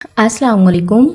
अस्सलाम वालेकुम।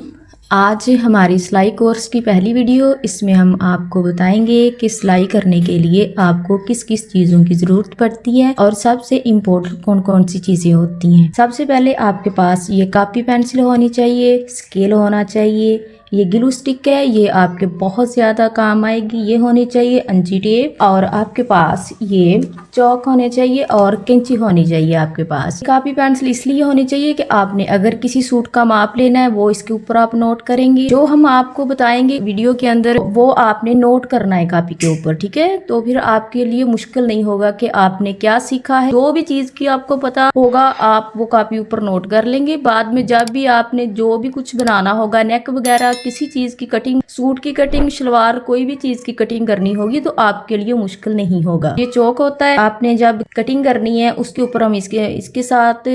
आज हमारी सिलाई कोर्स की पहली वीडियो। इसमें हम आपको बताएंगे कि सिलाई करने के लिए आपको किस किस चीज़ों की ज़रूरत पड़ती है और सबसे इम्पोर्टेंट कौन कौन सी चीज़ें होती हैं। सबसे पहले आपके पास ये कॉपी पेंसिल होनी चाहिए, स्केल होना चाहिए, ये ग्लू स्टिक है, ये आपके बहुत ज़्यादा काम आएगी, ये होनी चाहिए अंची टेप, और आपके पास ये चौक होने चाहिए और कैंची होनी चाहिए आपके पास। कॉपी पेंसिल इसलिए होनी चाहिए कि आपने अगर किसी सूट का माप लेना है वो इसके ऊपर आप नोट करेंगे। जो हम आपको बताएंगे वीडियो के अंदर वो आपने नोट करना है कॉपी के ऊपर, ठीक है। तो फिर आपके लिए मुश्किल नहीं होगा कि आपने क्या सीखा है। जो भी चीज़ की आपको पता होगा आप वो कॉपी ऊपर नोट कर लेंगे। बाद में जब भी आपने जो भी कुछ बनाना होगा, नेक वगैरह किसी चीज की कटिंग, सूट की कटिंग, शलवार, कोई भी चीज की कटिंग करनी होगी तो आपके लिए मुश्किल नहीं होगा। ये चौक होता है, आपने जब कटिंग करनी है उसके ऊपर हम इसके साथ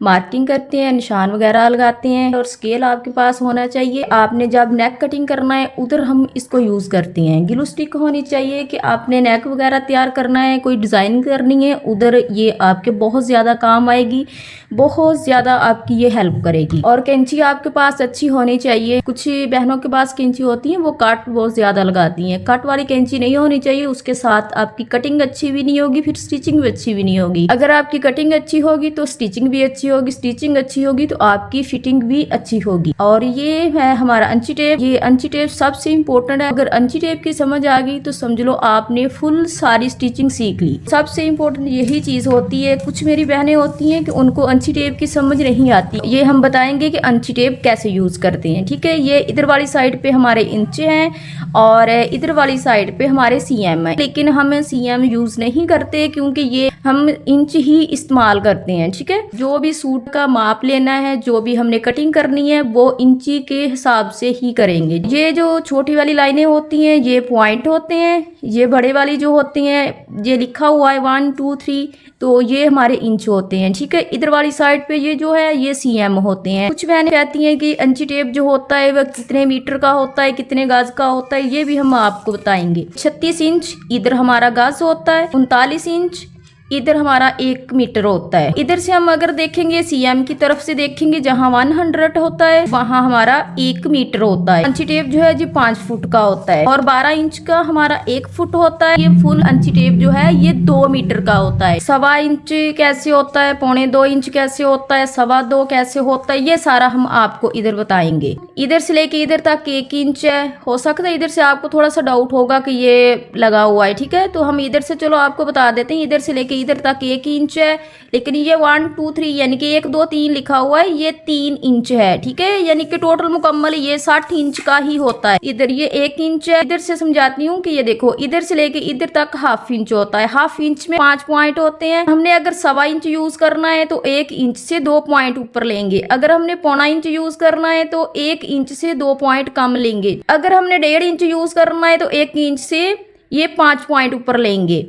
मार्किंग करते हैं, निशान वगैरह लगाते हैं। और स्केल आपके पास होना चाहिए। आपने जब नेक कटिंग करना है उधर हम इसको यूज करते हैं। ग्लू स्टिक होनी चाहिए कि आपने नेक वगैरह तैयार करना है, कोई डिजाइन करनी है, उधर ये आपके बहुत ज्यादा काम आएगी, बहुत ज्यादा आपकी ये हेल्प करेगी। और कैंची आपके पास अच्छी होनी चाहिए। कुछ बहनों के पास कैंची होती है वो कट बहुत ज्यादा लगाती हैं। कट वाली कैंची नहीं होनी चाहिए, उसके साथ आपकी कटिंग अच्छी भी नहीं होगी, फिर स्टिचिंग भी अच्छी भी नहीं होगी। अगर आपकी कटिंग अच्छी होगी तो स्टिचिंग भी अच्छी होगी, स्टिचिंग अच्छी होगी तो आपकी फिटिंग भी अच्छी होगी। और ये है हमारा अंची टेप। ये अंची टेप सबसे इम्पोर्टेंट है। अगर अंची टेप की समझ आ गई तो समझ लो आपने फुल सारी स्टिचिंग सीख ली। सबसे इम्पोर्टेंट यही चीज होती है। कुछ मेरी बहनें होती हैं कि उनको अंची टेप की समझ नहीं आती। ये हम बताएंगे कि अंची टेप कैसे यूज करते हैं, ठीक है। ये इधर वाली साइड पे हमारे इंच हैं और इधर वाली साइड पे हमारे सीएम है, लेकिन हम सीएम यूज नहीं करते क्योंकि ये हम इंच ही इस्तेमाल करते हैं, ठीक है। जो भी सूट का माप लेना है, जो भी हमने कटिंग करनी है वो इंची के हिसाब से ही करेंगे। ये जो छोटी वाली लाइनें होती हैं ये पॉइंट होते हैं, ये बड़े वाली जो होती हैं ये लिखा हुआ है 1 2 3 तो ये हमारे इंच होते हैं, ठीक है। इधर वाली साइड पे ये जो है ये सीएम होते हैं। कुछ बहनें कहती हैं कि अंची टेप जो होता है वह कितने मीटर का होता है, कितने गज का होता है, ये भी हम आपको बताएंगे। 36 इंच इधर हमारा गज होता है, 39 इंच इधर हमारा 1 मीटर होता है। इधर से हम अगर देखेंगे सीएम की तरफ से देखेंगे जहां 100 होता है वहां हमारा 1 मीटर होता है। अंची टेप जो है जी 5 फुट का होता है और 12 इंच का हमारा 1 फुट होता है। ये फुल अंची टेप जो है ये 2 मीटर का होता है। 1.25 इंच कैसे होता है, 1.25 इंच कैसे होता है, 2.25 कैसे होता है, ये सारा हम आपको इधर बताएंगे। इधर से लेके इधर तक 1 इंच है। हो सकता है इधर से आपको थोड़ा सा डाउट होगा कि ये लगा हुआ है, ठीक है। तो हम इधर से चलो आपको बता देते हैं। इधर से लेके इधर तक 1 इंच है, लेकिन ये 1 2 3 यानी कि 1 2 3 लिखा हुआ है, ये 3 इंच है, ठीक है। यानी कि टोटल मुकम्मल ये 60 इंच का ही होता है। इधर ये 1 इंच है। इधर से समझाती हूँ कि ये देखो इधर से लेके इधर तक हाफ इंच होता है। हाफ इंच में 5 पॉइंट होते हैं। हमने अगर 1.25 इंच यूज करना है तो 1 इंच से 2 पॉइंट ऊपर लेंगे। अगर हमने 1.25 इंच यूज करना है तो 1 इंच से 2 पॉइंट कम लेंगे। अगर हमने 1.5 इंच यूज करना है तो 1 इंच से ये 5 पॉइंट ऊपर लेंगे।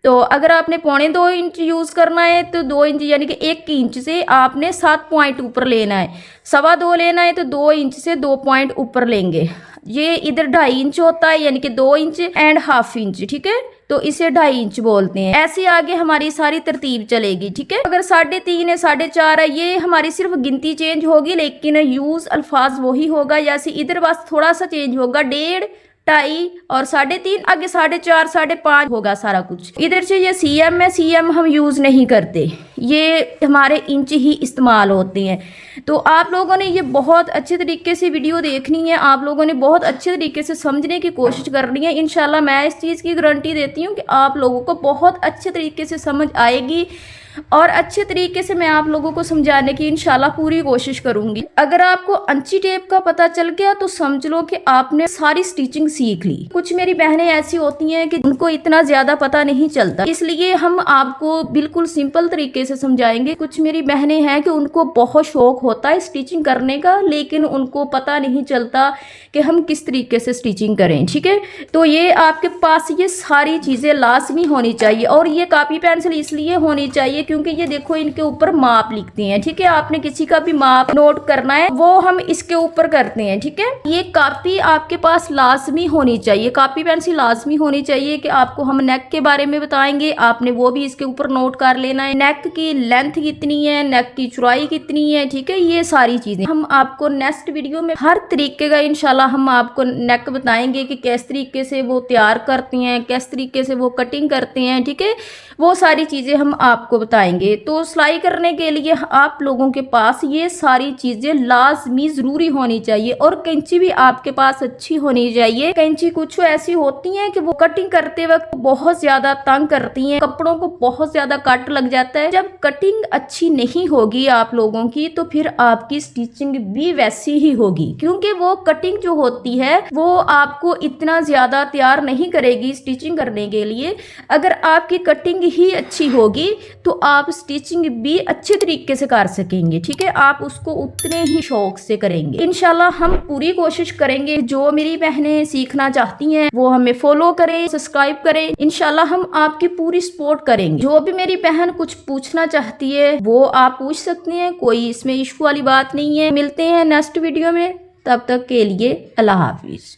तो अगर आपने 1.25 इंच यूज करना है तो 2 इंच यानी कि 1 इंच से आपने 7 पॉइंट ऊपर लेना है। 2.25 लेना है तो 2 इंच से 2 पॉइंट ऊपर लेंगे। ये इधर 2.5 इंच होता है यानी कि 2 इंच एंड हाफ इंच, ठीक है। तो इसे 2.5 इंच बोलते हैं। ऐसे आगे हमारी सारी तरतीब चलेगी, ठीक है। अगर 3.5 है, 4.5 है, ये हमारी सिर्फ गिनती चेंज होगी लेकिन यूज अल्फाज वही होगा। जैसे इधर बस थोड़ा सा चेंज होगा, 1.5 2.5 और 3.5, आगे 4.5 5.5 होगा सारा कुछ। इधर से ये सीएम है, सीएम हम यूज नहीं करते, ये हमारे इंच ही इस्तेमाल होते हैं। तो आप लोगों ने ये बहुत अच्छे तरीके से वीडियो देखनी है, आप लोगों ने बहुत अच्छे तरीके से समझने की कोशिश करनी है। इंशाल्लाह मैं इस चीज़ की गारंटी देती हूँ कि आप लोगों को बहुत अच्छे तरीके से समझ आएगी और अच्छे तरीके से मैं आप लोगों को समझाने की इंशाल्लाह पूरी कोशिश करूंगी। अगर आपको अंची टेप का पता चल गया तो समझ लो कि आपने सारी स्टिचिंग सीख ली। कुछ मेरी बहनें ऐसी होती हैं कि उनको इतना ज्यादा पता नहीं चलता, इसलिए हम आपको बिल्कुल सिंपल तरीके से समझाएंगे। कुछ मेरी बहनें हैं कि उनको बहुत शौक होता है स्टिचिंग करने का, लेकिन उनको पता नहीं चलता कि हम किस तरीके से स्टिचिंग करें, ठीक है। तो ये आपके पास ये सारी चीजें लाजमी होनी चाहिए। और ये कॉपी पेंसिल इसलिए होनी चाहिए क्योंकि ये देखो इनके ऊपर माप लिखते हैं, ठीक है। आपने किसी का भी माप नोट करना है वो हम इसके ऊपर करते हैं, ठीक है। ये कापी आपके पास लाजमी होनी चाहिए, कापी पेंसिल लाजमी होनी चाहिए कि आपको हम नेक के बारे में बताएंगे, आपने वो भी इसके ऊपर नोट कर लेना है। नेक की लेंथ कितनी है, नेक की चौड़ाई कितनी है, ठीक है। ये सारी चीजें हम आपको नेक्स्ट वीडियो में हर तरीके का इंशाल्लाह हम आपको नेक बताएंगे कि किस तरीके से वो तैयार करते हैं, किस तरीके से वो कटिंग करते हैं, ठीक है। वो सारी चीजें हम आपको बताएंगे। तो सिलाई करने के लिए आप लोगों के पास ये सारी चीजें लाजमी जरूरी होनी चाहिए, और कैंची भी आपके पास अच्छी होनी चाहिए। कैंची कुछ ऐसी होती हैं कि वो कटिंग करते वक्त बहुत ज्यादा तंग करती हैं, कपड़ों को बहुत ज्यादा कट लग जाता है। जब कटिंग अच्छी नहीं होगी आप लोगों की तो फिर आपकी स्टिचिंग भी वैसी ही होगी, क्योंकि वो कटिंग जो होती है वो आपको इतना ज्यादा तैयार नहीं करेगी स्टिचिंग करने के लिए। अगर आपकी कटिंग ही अच्छी होगी तो आप स्टिचिंग भी अच्छे तरीके से कर सकेंगे, ठीक है। आप उसको उतने ही शौक से करेंगे। इंशाल्लाह हम पूरी कोशिश करेंगे, जो मेरी बहनें सीखना चाहती हैं वो हमें फॉलो करें, सब्सक्राइब करें। इंशाल्लाह हम आपकी पूरी सपोर्ट करेंगे। जो भी मेरी बहन कुछ पूछना चाहती है वो आप पूछ सकती हैं, कोई इसमें इशू वाली बात नहीं है। मिलते हैं नेक्स्ट वीडियो में, तब तक के लिए अल्लाह हाफिज।